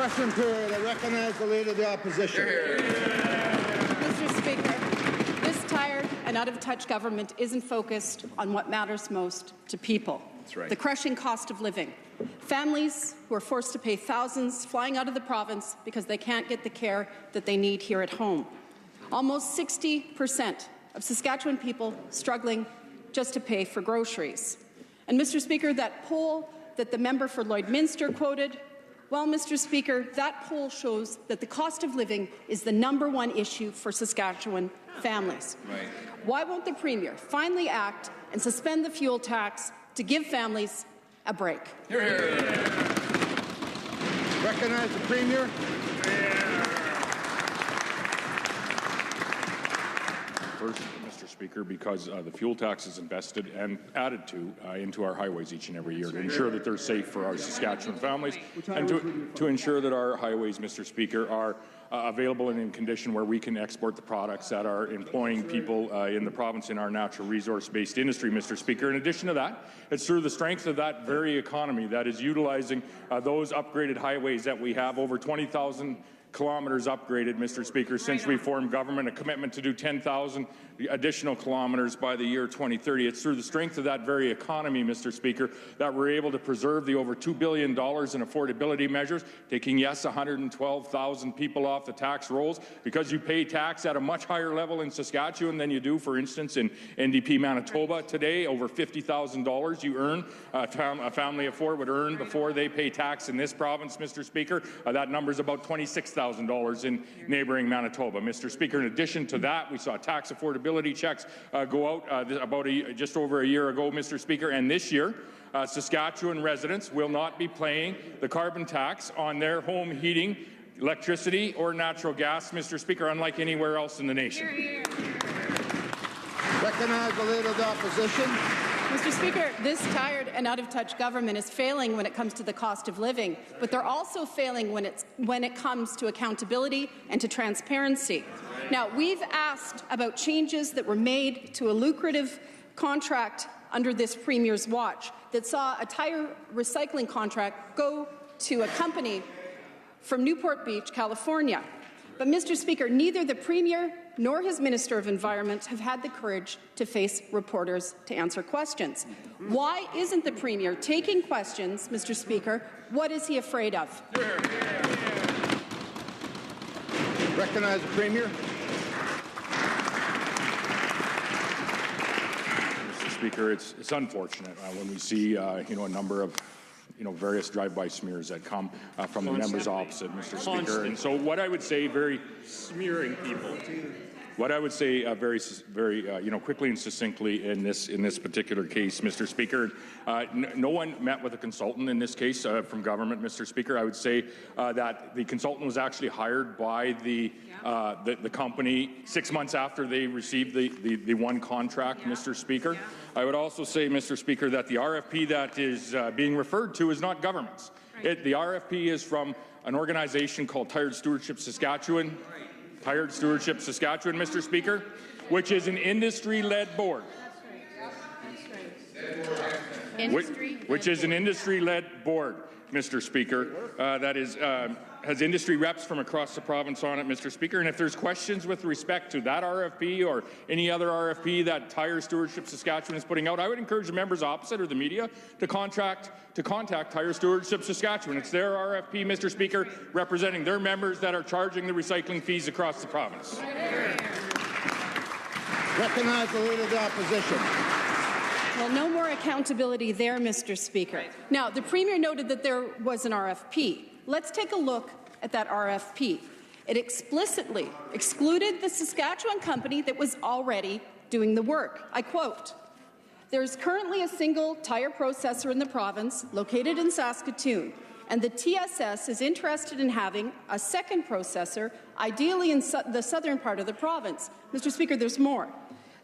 Question period. I recognize the Leader of the Opposition. Mr. Speaker, this tired and out-of-touch government isn't focused on what matters most to people. That's right. The crushing cost of living. Families who are forced to pay thousands flying out of the province because they can't get the care that they need here at home. Almost 60% of Saskatchewan people struggling just to pay for groceries. And, Mr. Speaker, that poll that the member for Lloydminster quoted, well, Mr. Speaker, that poll shows that the cost of living is the #1 issue for Saskatchewan families. Right. Why won't the Premier finally act and suspend the fuel tax to give families a break? Hear, hear. Recognize the Premier. First, Mr. Speaker, because the fuel tax is invested and added to into our highways each and every year to ensure that they're safe for our Saskatchewan families and to ensure that our highways, Mr. Speaker, are available and in condition where we can export the products that are employing people in the province in our natural resource-based industry, Mr. Speaker. In addition to that, it's through the strength of that very economy that is utilizing those upgraded highways that we have, over 20,000 kilometres upgraded, Mr. Speaker, since we formed government, a commitment to do 10,000 additional kilometres by the year 2030. It's through the strength of that very economy, Mr. Speaker, that we're able to preserve the over $2 billion in affordability measures, taking, yes, 112,000 people off the tax rolls, because you pay tax at a much higher level in Saskatchewan than you do, for instance, in NDP Manitoba. Today, over $50,000 you earn, a family of four would earn before they pay tax in this province, Mr. Speaker. That number is about $26,000 in neighbouring Manitoba, Mr. Speaker. In addition to that, we saw tax affordability checks go out just over a year ago, Mr. Speaker, and this year, Saskatchewan residents will not be paying the carbon tax on their home heating, electricity, or natural gas, Mr. Speaker, unlike anywhere else in the nation. Recognize the Leader of the Opposition. Mr. Speaker, this tired and out-of-touch government is failing when it comes to the cost of living, but they're also failing when it comes to accountability and to transparency. Now, we've asked about changes that were made to a lucrative contract under this Premier's watch that saw a tire recycling contract go to a company from Newport Beach, California. But, Mr. Speaker, neither the Premier nor his Minister of Environment have had the courage to face reporters to answer questions. Why isn't the Premier taking questions, Mr. Speaker? What is he afraid of? Recognize the Premier. Mr. Speaker, it's unfortunate when we see a number of various drive-by smears that come from the members opposite, Mr. Speaker. And so what I would say Smearing people. What I would say very quickly and succinctly in this particular case, Mr. Speaker, no one met with a consultant in this case from government, Mr. Speaker. I would say that the consultant was actually hired by the company 6 months after they received the one contract, Mr. Speaker. I would also say, Mr. Speaker, that the RFP that is being referred to is not government's. The RFP is from an organization called Tired Stewardship Saskatchewan. Tired Stewardship Saskatchewan, Mr. Speaker, which is an industry-led board. Which is an industry-led board, Mr. Speaker, that is has industry reps from across the province on it, Mr. Speaker. And if there's questions with respect to that RFP or any other RFP that Tire Stewardship Saskatchewan is putting out, I would encourage the members opposite or the media to contact Tire Stewardship Saskatchewan. It's their RFP, Mr. Speaker, representing their members that are charging the recycling fees across the province. Recognize the Leader of the Opposition. Well, no more accountability there, Mr. Speaker. Now, the Premier noted that there was an RFP. Let's take a look at that RFP. It explicitly excluded the Saskatchewan company that was already doing the work. I quote, "There is currently a single tire processor in the province located in Saskatoon, and the TSS is interested in having a second processor, ideally in the southern part of the province." Mr. Speaker, there's more.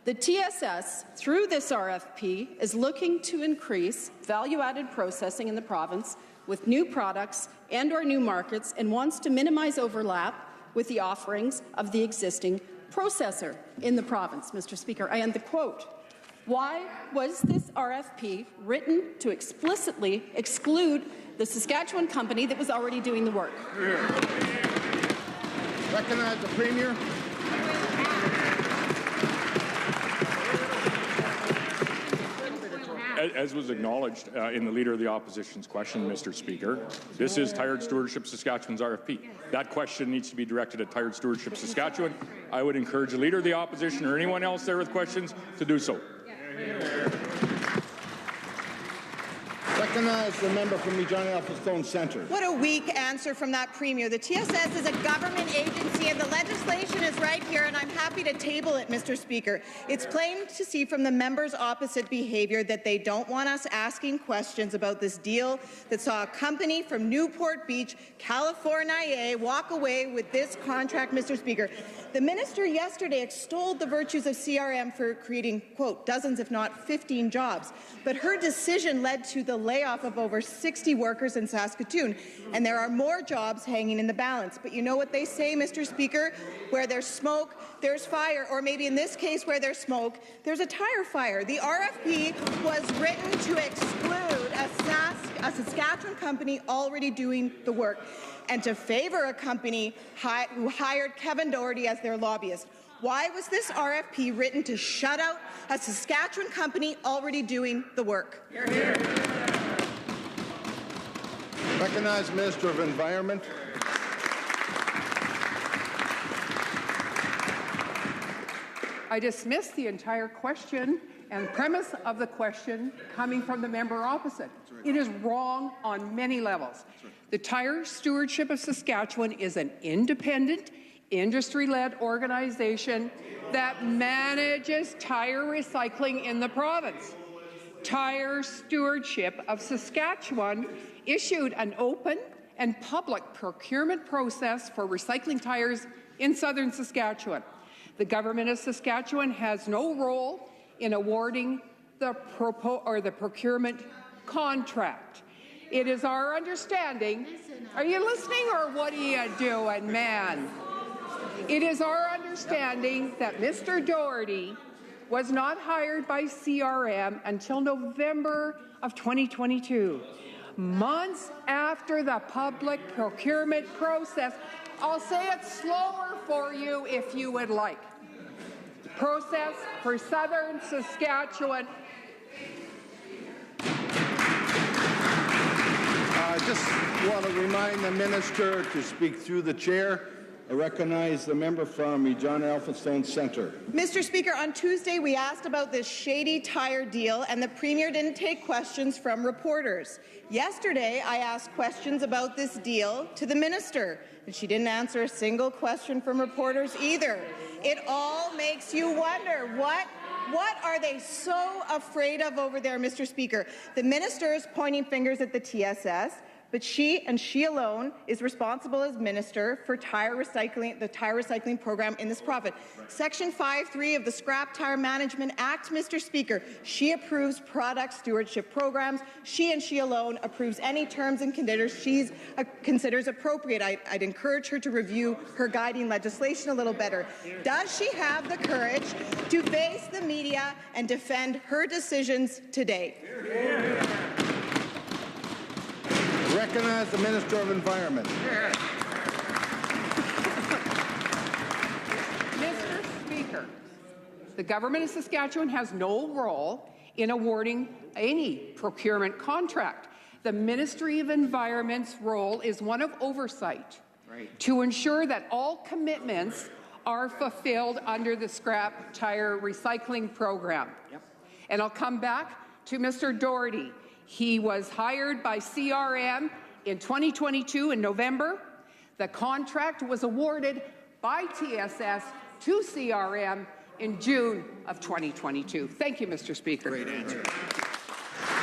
The TSS, through this RFP, is looking to increase value-added processing in the province with new products and/or new markets, and wants to minimize overlap with the offerings of the existing processor in the province, Mr. Speaker. I end the quote. Why was this RFP written to explicitly exclude the Saskatchewan company that was already doing the work. Recognize the Premier. As was acknowledged in the Leader of the Opposition's question, Mr. Speaker, this is Tired Stewardship Saskatchewan's RFP. That question needs to be directed at Tired Stewardship Saskatchewan. I would encourage the Leader of the Opposition or anyone else there with questions to do so. Recognize the member from Regina Elphinstone Centre. What a weak answer from that Premier. The TSS is a government agency and the legislation is right here, and I'm happy to table it, Mr. Speaker. It's plain to see from the members' opposite behaviour that they don't want us asking questions about this deal that saw a company from Newport Beach, California, walk away with this contract, Mr. Speaker. The minister yesterday extolled the virtues of CRM for creating, quote, dozens if not 15 jobs. But her decision led to the layoff of over 60 workers in Saskatoon, and there are more jobs hanging in the balance. But you know what they say, Mr. Speaker? Where there's smoke, there's fire, or maybe in this case where there's smoke, there's a tire fire. The RFP was written to exclude a Saskatchewan company already doing the work and to favour a company who hired Kevin Doherty as their lobbyist. Why was this RFP written to shut out a Saskatchewan company already doing the work? Hear, hear. Recognize Minister of Environment. I dismiss the entire question and premise of the question coming from the member opposite. It is wrong on many levels. The Tire Stewardship of Saskatchewan is an independent, industry-led organization that manages tire recycling in the province. Tire Stewardship of Saskatchewan issued an open and public procurement process for recycling tires in southern Saskatchewan. The government of Saskatchewan has no role in awarding the procurement contract. It is our understanding. Are you listening, or what are you doing, man? It is our understanding that Mr. Doherty was not hired by CRM until November of 2022, months after the public procurement process. I'll say it slower for you if you would like. The process for southern Saskatchewan. I just want to remind the minister to speak through the chair. I recognize the member from Regina Elphinstone Centre. Mr. Speaker, on Tuesday we asked about this shady tire deal and the Premier didn't take questions from reporters. Yesterday I asked questions about this deal to the minister and she didn't answer a single question from reporters either. It all makes you wonder, what are they so afraid of over there, Mr. Speaker? The minister is pointing fingers at the TSS, but she and she alone is responsible as minister for tire recycling, the tire recycling program in this province. Section 5.3 of the Scrap Tire Management Act, Mr. Speaker, she approves product stewardship programs. She and she alone approves any terms and conditions she considers appropriate. I'd encourage her to review her guiding legislation a little better. Does she have the courage to face the media and defend her decisions today? Recognize the Minister of Environment. Mr. Speaker, the government of Saskatchewan has no role in awarding any procurement contract. The Ministry of Environment's role is one of oversight to ensure that all commitments are fulfilled under the Scrap Tire Recycling Program. And I'll come back to Mr. Doherty. He was hired by CRM in 2022 in November. The contract was awarded by TSS to CRM in June of 2022. Thank you, Mr. Speaker. Great answer.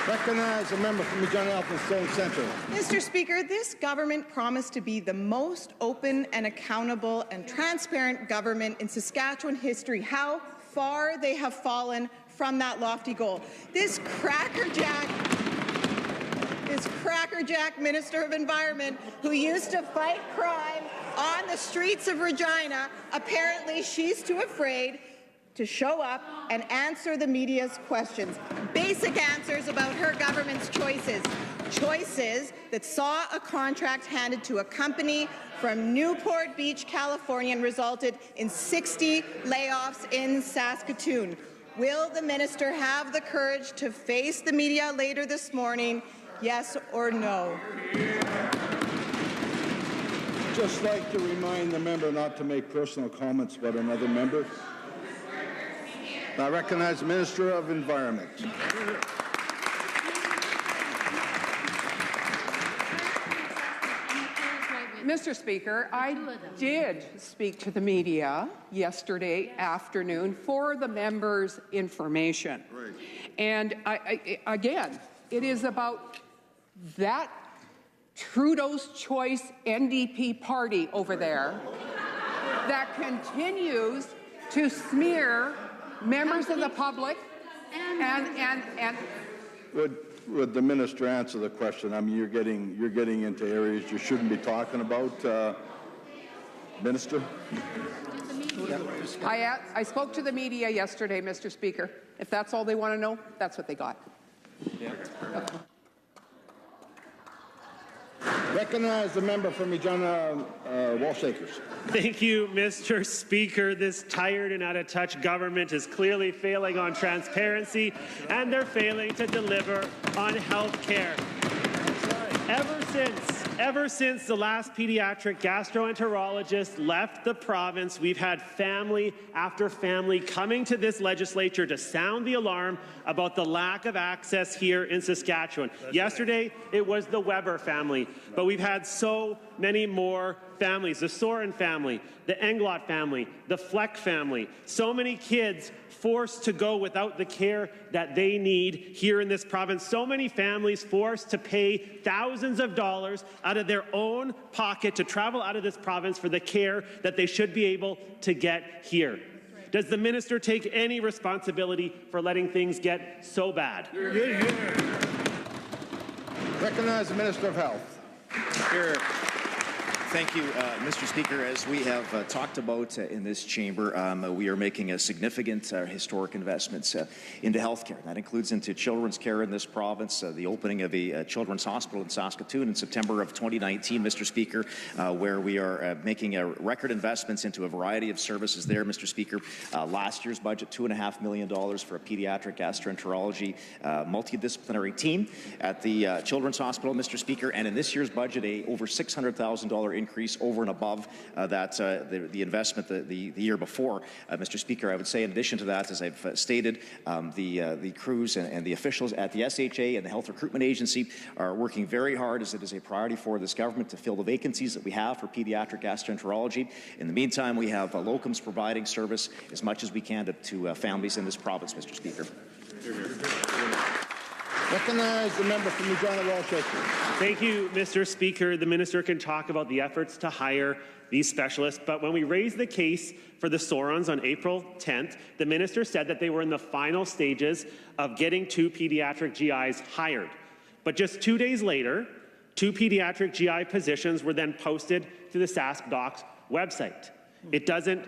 Recognize a member from Regina Elphinstone Centre. Mr. Speaker, this government promised to be the most open and accountable and transparent government in Saskatchewan history. How far they have fallen from that lofty goal. This crackerjack Minister of Environment who used to fight crime on the streets of Regina, apparently she's too afraid to show up and answer the media's questions. Basic answers about her government's choices. choices that saw a contract handed to a company from Newport Beach, California, and resulted in 60 layoffs in Saskatoon. Will the minister have the courage to face the media later this morning, yes or no? Just like to remind the member not to make personal comments about another member. I recognize the Minister of Environment. Mr. Speaker, I did speak to the media yesterday afternoon for the members' information. Right. And again, it is about that Trudeau's Choice NDP party over there that continues to smear members of the public and Would the minister answer the question? I mean, you're getting into areas you shouldn't be talking about, Minister. I spoke to the media yesterday, Mr. Speaker. If that's all they want to know, that's what they got. Yeah. Recognize the member from Regina Walsh Acres. Thank you, Mr. Speaker. This tired and out-of-touch government is clearly failing on transparency, and they're failing to deliver on health care. Ever since the last pediatric gastroenterologist left the province, we've had family after family coming to this legislature to sound the alarm about the lack of access here in Saskatchewan. Yesterday, it was the Weber family, but we've had so many more families, the Soren family, the Englot family, the Fleck family, so many kids forced to go without the care that they need here in this province, so many families forced to pay thousands of dollars out of their own pocket to travel out of this province for the care that they should be able to get here. Does the minister take any responsibility for letting things get so bad? Recognize the Minister of Health. Here. Thank you, Mr. Speaker. As we have talked about in this chamber, we are making a significant historic investments into healthcare. That includes into children's care in this province, the opening of a children's hospital in Saskatoon in September of 2019, Mr. Speaker, where we are making record investments into a variety of services there, Mr. Speaker. Last year's budget, $2.5 million for a pediatric gastroenterology multidisciplinary team at the children's hospital, Mr. Speaker, and in this year's budget, a over $600,000 increase over and above the investment the year before. Mr. Speaker, I would say in addition to that, as I've stated, the crews and the officials at the SHA and the Health Recruitment Agency are working very hard, as it is a priority for this government, to fill the vacancies that we have for pediatric gastroenterology. In the meantime, we have locums providing service as much as we can to families in this province, Mr. Speaker. Recognize the member from Regina Walsh Acres. Thank you, Mr. Speaker. The minister can talk about the efforts to hire these specialists, but when we raised the case for the Sorons on April 10th, the minister said that they were in the final stages of getting 2 pediatric GIs hired. But just 2 days later, 2 pediatric GI positions were then posted to the Sask Docs website. It doesn't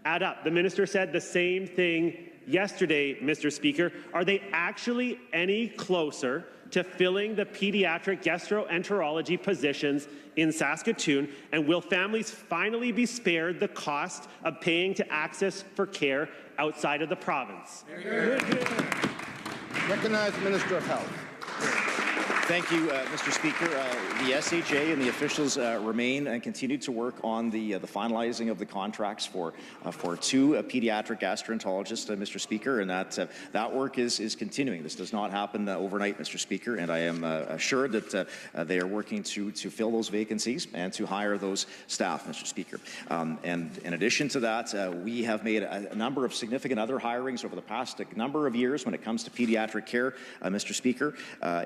add up. The minister said the same thing yesterday, Mr. Speaker. Are they actually any closer to filling the pediatric gastroenterology positions in Saskatoon? And will families finally be spared the cost of paying to access for care outside of the province? Recognize the Minister of Health. Thank you, Mr. Speaker. The SHA and the officials remain and continue to work on the finalizing of the contracts for 2 pediatric gastroenterologists, Mr. Speaker, and that work is continuing. This does not happen overnight, Mr. Speaker, and I am assured that they are working to fill those vacancies and to hire those staff, Mr. Speaker. And in addition to that, we have made a number of significant other hirings over the past number of years when it comes to pediatric care, Mr. Speaker.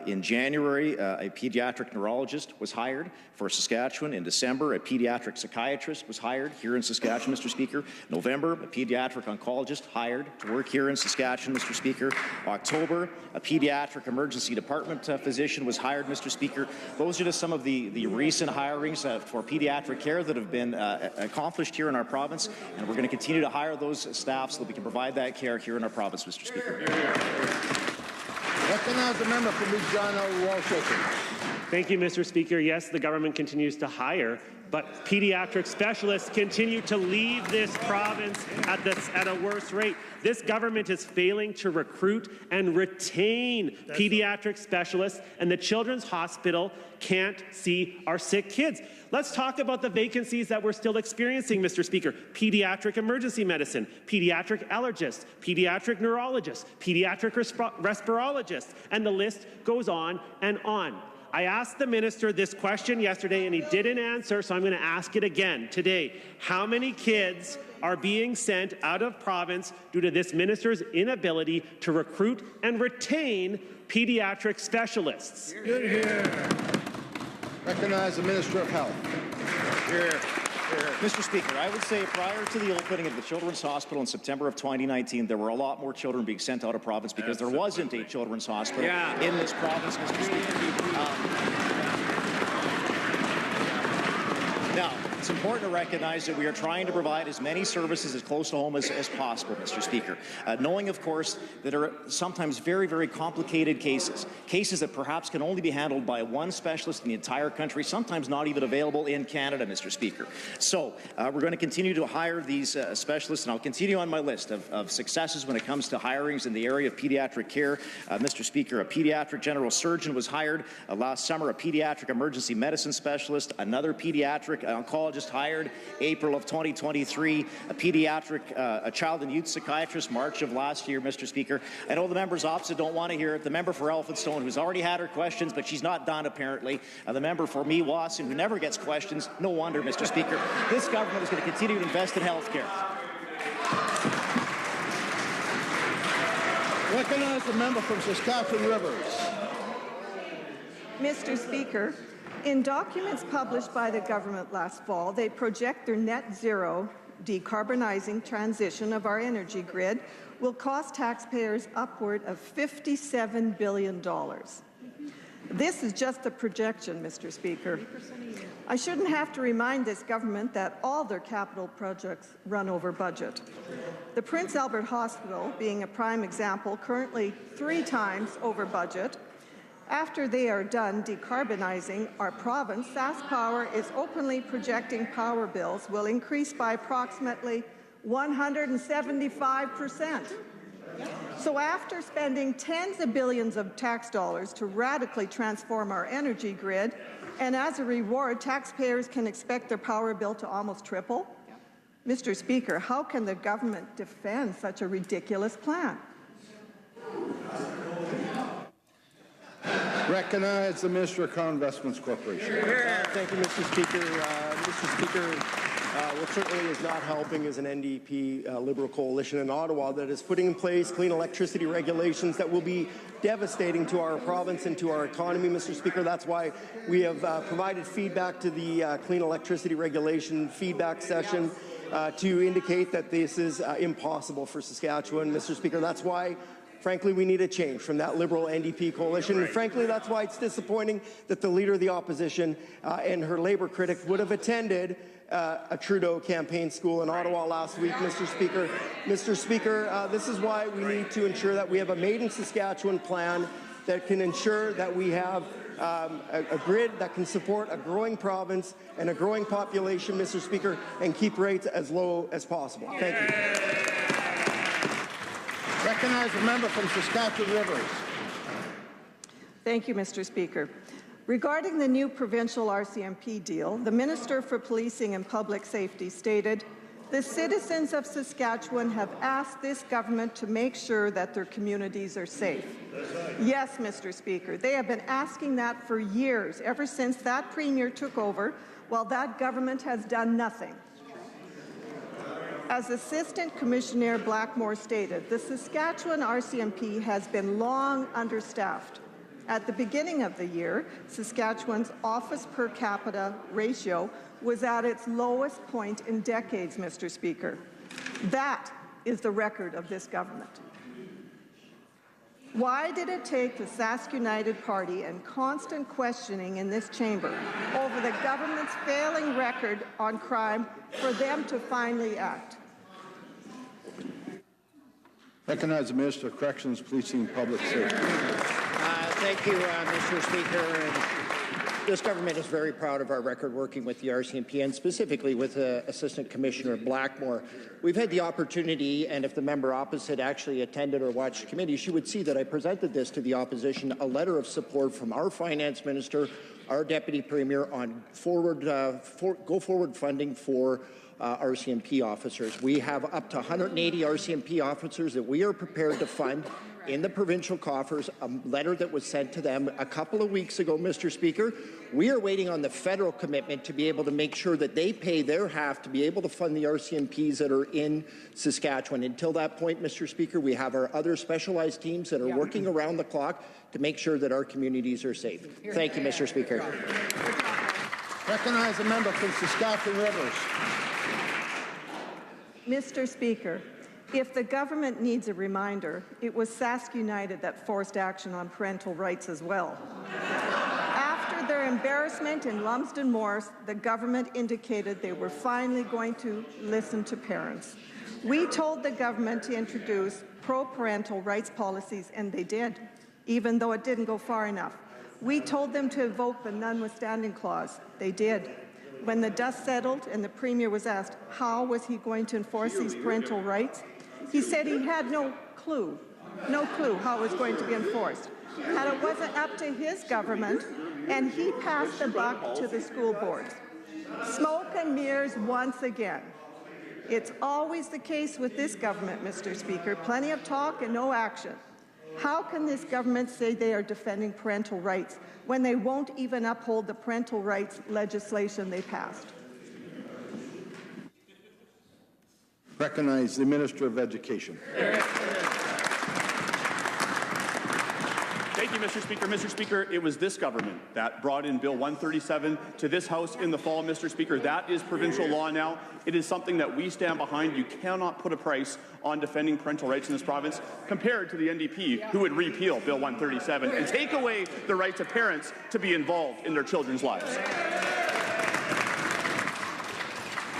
In January, a pediatric neurologist was hired for Saskatchewan. In December, a pediatric psychiatrist was hired here in Saskatchewan, Mr. Speaker. November, a pediatric oncologist hired to work here in Saskatchewan, Mr. Speaker. October, a pediatric emergency department physician was hired, Mr. Speaker. Those are just some of the recent hirings for pediatric care that have been accomplished here in our province, and we're going to continue to hire those staff so that we can provide that care here in our province, Mr. Speaker. Recognize the member for Regina Walsh. Thank you, Mr. Speaker. Yes, the government continues to hire, but pediatric specialists continue to leave this province at a worse rate. This government is failing to recruit and retain pediatric specialists, and the Children's Hospital can't see our sick kids. Let's talk about the vacancies that we're still experiencing, Mr. Speaker. Pediatric emergency medicine, pediatric allergists, pediatric neurologists, pediatric respirologists, and the list goes on and on. I asked the minister this question yesterday and he didn't answer, so I'm going to ask it again today. How many kids are being sent out of province due to this minister's inability to recruit and retain pediatric specialists? Good here. Recognize the Minister of Health. Here. Mr. Speaker, I would say prior to the opening of the Children's Hospital in September of 2019, there were a lot more children being sent out of province because there wasn't a Children's Hospital in this province, Mr. Speaker. Now, it's important to recognize that we are trying to provide as many services as close to home as possible, Mr. Speaker, knowing, of course, that there are sometimes very, very complicated cases that perhaps can only be handled by one specialist in the entire country, sometimes not even available in Canada, Mr. Speaker. So we're going to continue to hire these specialists, and I'll continue on my list of successes when it comes to hirings in the area of pediatric care. Mr. Speaker, a pediatric general surgeon was hired last summer, a pediatric emergency medicine specialist, another pediatric oncologist hired April of 2023, a child and youth psychiatrist March of last year, Mr. Speaker. I know the members opposite don't want to hear it. The member for Elphinstone, who's already had her questions, but she's not done apparently. The member for Meewasin, who never gets questions. No wonder, Mr. Speaker. This government is going to continue to invest in health care. Recognize the member from Saskatchewan Rivers. Mr. Speaker, in documents published by the government last fall, they project their net zero decarbonizing transition of our energy grid will cost taxpayers upward of $57 billion. This is just a projection, Mr. Speaker. I shouldn't have to remind this government that all their capital projects run over budget. The Prince Albert Hospital, being a prime example, currently 3 times over budget. After they are done decarbonizing our province, SaskPower is openly projecting power bills will increase by approximately 175%. So after spending tens of billions of tax dollars to radically transform our energy grid, and as a reward, taxpayers can expect their power bill to almost triple? Mr. Speaker, how can the government defend such a ridiculous plan? Recognize the Minister of Crown Investments Corporation. Thank you, Mr. Speaker. Mr. Speaker, what certainly is not helping is an NDP Liberal coalition in Ottawa that is putting in place clean electricity regulations that will be devastating to our province and to our economy, Mr. Speaker. That's why we have provided feedback to the clean electricity regulation feedback session to indicate that this is impossible for Saskatchewan, Mr. Speaker. That's why frankly, we need a change from that Liberal NDP coalition. And frankly, that's why it's disappointing that the Leader of the Opposition and her Labour critic would have attended a Trudeau campaign school in Ottawa last week, Mr. Speaker. Mr. Speaker, this is why we need to ensure that we have a Made in Saskatchewan plan that can ensure that we have a grid that can support a growing province and a growing population, Mr. Speaker, and keep rates as low as possible. Thank you. Recognize the member from Saskatchewan Rivers. Thank you, Mr. Speaker. Regarding the new provincial RCMP deal, the Minister for Policing and Public Safety stated, "The citizens of Saskatchewan have asked this government to make sure that their communities are safe." Yes, Mr. Speaker, they have been asking that for years, ever since that Premier took over, while that government has done nothing. As Assistant Commissioner Blackmore stated, the Saskatchewan RCMP has been long understaffed. At the beginning of the year, Saskatchewan's office per capita ratio was at its lowest point in decades, Mr. Speaker. That is the record of this government. Why did it take the Sask United Party and constant questioning in this chamber over the government's failing record on crime for them to finally act? Recognize the Minister of Corrections, Policing and Public Safety. Thank you, Mr. Speaker. And this government is very proud of our record working with the RCMP and specifically with Assistant Commissioner Blackmore. We've had the opportunity, and if the member opposite actually attended or watched committee, she would see that I presented this to the opposition, a letter of support from our finance minister, our deputy premier on go-forward funding for RCMP officers. We have up to 180 RCMP officers that we are prepared to fund in the provincial coffers, a letter that was sent to them a couple of weeks ago, Mr. Speaker. We are waiting on the federal commitment to be able to make sure that they pay their half to be able to fund the RCMPs that are in Saskatchewan. Until that point, Mr. Speaker, we have our other specialized teams that are working around the clock to make sure that our communities are safe. Thank you, Mr. Speaker. Recognize the member from Saskatchewan Rivers. Mr. Speaker, if the government needs a reminder, it was Sask United that forced action on parental rights as well. After their embarrassment in Lumsden Morris, the government indicated they were finally going to listen to parents. We told the government to introduce pro-parental rights policies, and they did, even though it didn't go far enough. We told them to evoke the notwithstanding clause. They did. When the dust settled and the Premier was asked how was he going to enforce these parental rights, he said he had no clue how it was going to be enforced. And it wasn't up to his government, and he passed the buck to the school boards. Smoke and mirrors once again. It's always the case with this government, Mr. Speaker. Plenty of talk and no action. How can this government say they are defending parental rights when they won't even uphold the parental rights legislation they passed? Recognize the Minister of Education. Thank you, Mr. Speaker. Mr. Speaker, it was this government that brought in Bill 137 to this House in the fall, Mr. Speaker. That is provincial law now. It is something that we stand behind. You cannot put a price on defending parental rights in this province compared to the NDP, who would repeal Bill 137 and take away the rights of parents to be involved in their children's lives.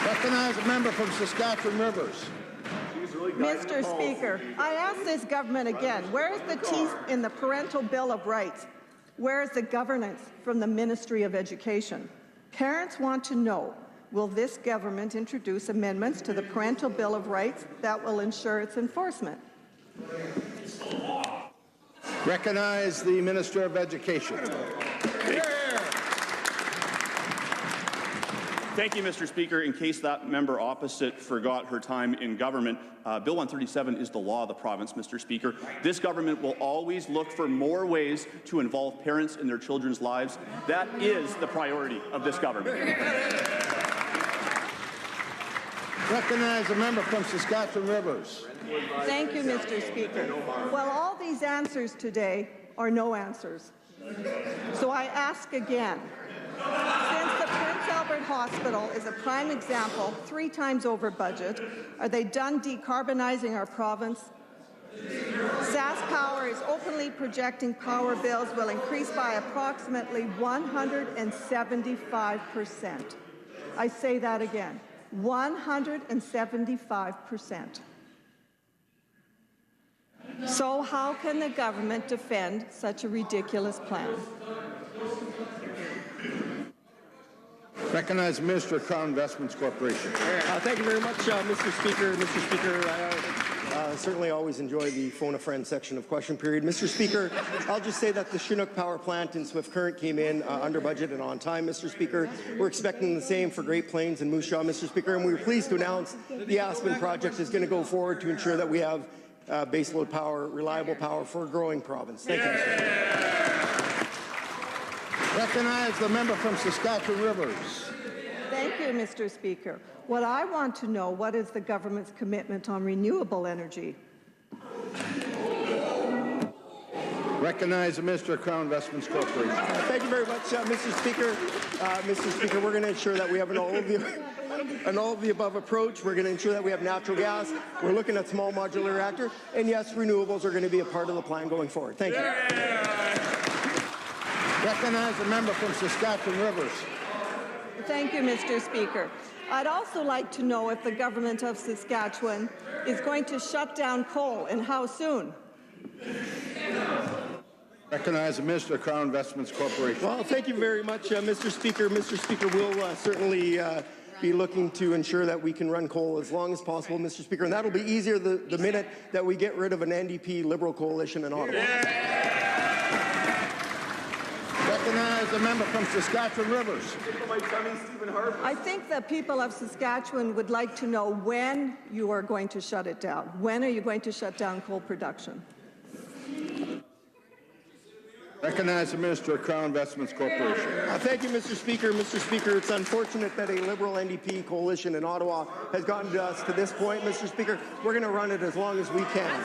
Recognize a member from Saskatchewan Rivers. Mr. Speaker, I ask this government again, where is the teeth in the Parental Bill of Rights? Where is the governance from the Ministry of Education? Parents want to know, will this government introduce amendments to the Parental Bill of Rights that will ensure its enforcement? Recognize the Minister of Education. Thank you, Mr. Speaker. In case that member opposite forgot her time in government, Bill 137 is the law of the province, Mr. Speaker. This government will always look for more ways to involve parents in their children's lives. That is the priority of this government. Recognize a member from Saskatchewan Rivers. Thank you, Mr. Speaker. Well, all these answers today are no answers. So I ask again, since the Prince Albert Hospital is a prime example, 3 times over budget, are they done decarbonizing our province? SaskPower is openly projecting power bills will increase by approximately 175%. I say that again, 175%. So how can the government defend such a ridiculous plan? Recognize Minister of Crown Investments Corporation. Thank you very much, Mr. Speaker. Mr. Speaker, I certainly always enjoy the phone a friend section of question period. Mr. Speaker, I'll just say that the Chinook Power Plant in Swift Current came in under budget and on time, Mr. Speaker. We're expecting the same for Great Plains and Moose Jaw, Mr. Speaker, and we were pleased to announce the Aspen project is going to go forward to ensure that we have baseload power, reliable power for a growing province. Thank you, Mr. Speaker. Recognize the member from Saskatchewan Rivers. Thank you, Mr. Speaker. What I want to know, what is the government's commitment on renewable energy? Recognize the Minister of Crown Investments Corporation. Thank you very much, Mr. Speaker. Mr. Speaker, we're going to ensure that we have an all of the above approach. We're going to ensure that we have natural gas. We're looking at small modular reactor. And yes, renewables are going to be a part of the plan going forward. Thank you. Recognize the member from Saskatchewan Rivers. Thank you, Mr. Speaker. I'd also like to know if the government of Saskatchewan is going to shut down coal and how soon. Recognize the Minister of Crown Investments Corporation. Well, thank you very much, Mr. Speaker. Mr. Speaker, we'll certainly be looking to ensure that we can run coal as long as possible, Mr. Speaker, and that'll be easier the minute that we get rid of an NDP Liberal coalition in Ottawa. Recognize the member from Saskatchewan Rivers. I think the people of Saskatchewan would like to know when you are going to shut it down. When are you going to shut down coal production? Recognize the Minister of Crown Investments Corporation. Thank you, Mr. Speaker. Mr. Speaker, it's unfortunate that a Liberal NDP coalition in Ottawa has gotten us to this point, Mr. Speaker. We're going to run it as long as we can.